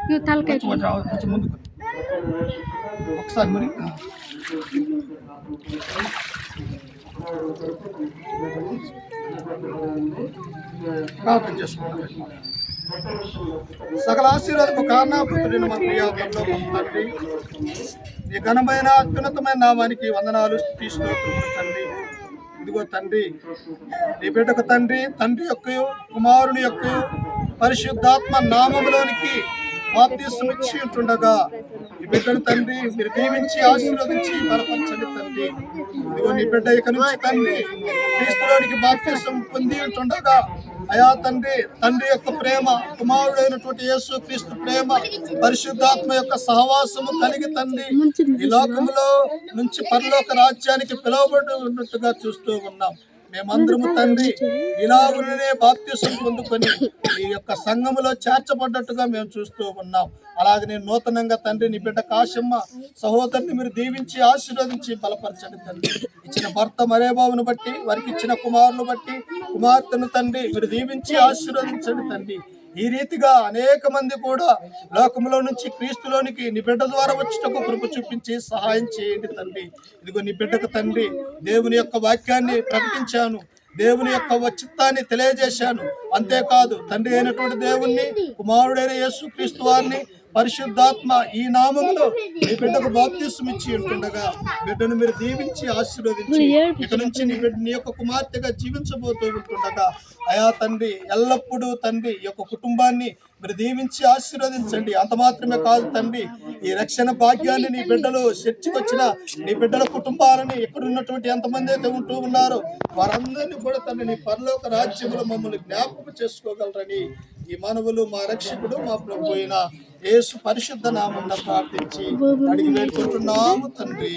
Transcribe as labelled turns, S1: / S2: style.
S1: నువ్వు తలకాయ
S2: ముందుకు ఒకసారి మరి ప్రార్థన చేసుకుంటాం. సకల ఆశీర్వాదకు కారణాభూతుడైన మా ప్రియ తండ్రి, ఈ ఘనమైన అత్యున్నతమైన నామానికి వందనాలు, స్తుతి స్తోత్రములు తండ్రి. ఇదిగో తండ్రి, నీ బిడ్డకు తండ్రి, తండ్రి యొక్క కుమారుని యొక్క పరిశుద్ధాత్మ నామములోనికి బాప్తిస్మం ఇచ్చి ఉంటుండగా ఈ బిడ్డను తండ్రి మీరు దీవించి ఆశీర్వదించి బలపరచండి తండ్రి. ఇదిగో నీ బిడ్డ ఇక నుంచి తండ్రి క్రీస్తులోనికి బాప్తిస్మం పొంది ఉంటుండగా అయా తండ్రి, తండ్రి యొక్క ప్రేమ, కుమారుడైనటువంటి యేసు క్రీస్తు ప్రేమ, పరిశుద్ధాత్మ యొక్క సహవాసము కలిగి తండ్రి ఈ లోకములో నుంచి పరలోక రాజ్యానికి పిలువబడి ఉన్నట్టుగా చూస్తూ ఉన్నాం. మేమందరము తండ్రి ఇలాగునే బాప్తిసం పొందుకొని ఈ యొక్క సంఘములో చేర్చబడ్డట్టుగా మేము చూస్తూ ఉన్నాం. అలాగనే నూతనంగా తండ్రి నీ బిడ్డ కాశమ్మ సహోదరుని మీరు దీవించి ఆశీర్వదించి బలపరచండి తండ్రి. ఇచ్చిన భర్త మరేబాబును బట్టి, వారికి ఇచ్చిన కుమారుని బట్టి, కుమార్తెను తండ్రి మీరు దీవించి ఆశీర్వదించండి తండ్రి. ఈ రీతిగా అనేక మంది కూడా లోకంలో నుంచి క్రీస్తులోనికి నీ బిడ్డ ద్వారా వచ్చేటకు కృప చూపించి సహాయం చేయండి తండ్రి. ఇదిగో నీ బిడ్డకు తండ్రి దేవుని యొక్క వాక్యాన్ని ప్రకటించాను, దేవుని యొక్క చిత్తాన్ని తెలియజేశాను. అంతేకాదు తండ్రి అయినటువంటి దేవుణ్ణి, కుమారుడైన యేసు క్రీస్తు వారిని, పరిశుద్ధాత్మ ఈ నామములో నీ బిడ్డకు బాప్తిస్మం ఇచ్చి ఉంటుండగా బిడ్డను మీరు దీవించి ఆశీర్వదించి ఇక నుంచి నీ బిడ్డ నీ యొక్క కుమార్తెగా జీవించబోతూ ఉంటుండగా అయా తండ్రి ఎల్లప్పుడూ తండ్రి ఈ యొక్క కుటుంబాన్ని మీరు దీవించి ఆశీర్వదించండి. అంత మాత్రమే కాదు తండ్రి, ఈ రక్షణ భాగ్యాన్ని నీ బిడ్డలు చర్చికొచ్చిన నీ బిడ్డల కుటుంబాలని ఇక్కడ ఉన్నటువంటి ఎంతమంది అయితే ఉంటూ ఉన్నారో వారందరినీ కూడా తండ్రి నీ పరలోక రాజ్యంలో మమ్మల్ని జ్ఞాపకం చేసుకోగలరని ఈ మనవులు మా రక్షకుడు మా ప్రభు అయిన యేసు పరిశుద్ధ నామమున ప్రార్థించి అడిగి వేడుకుంటున్నాము తండ్రి.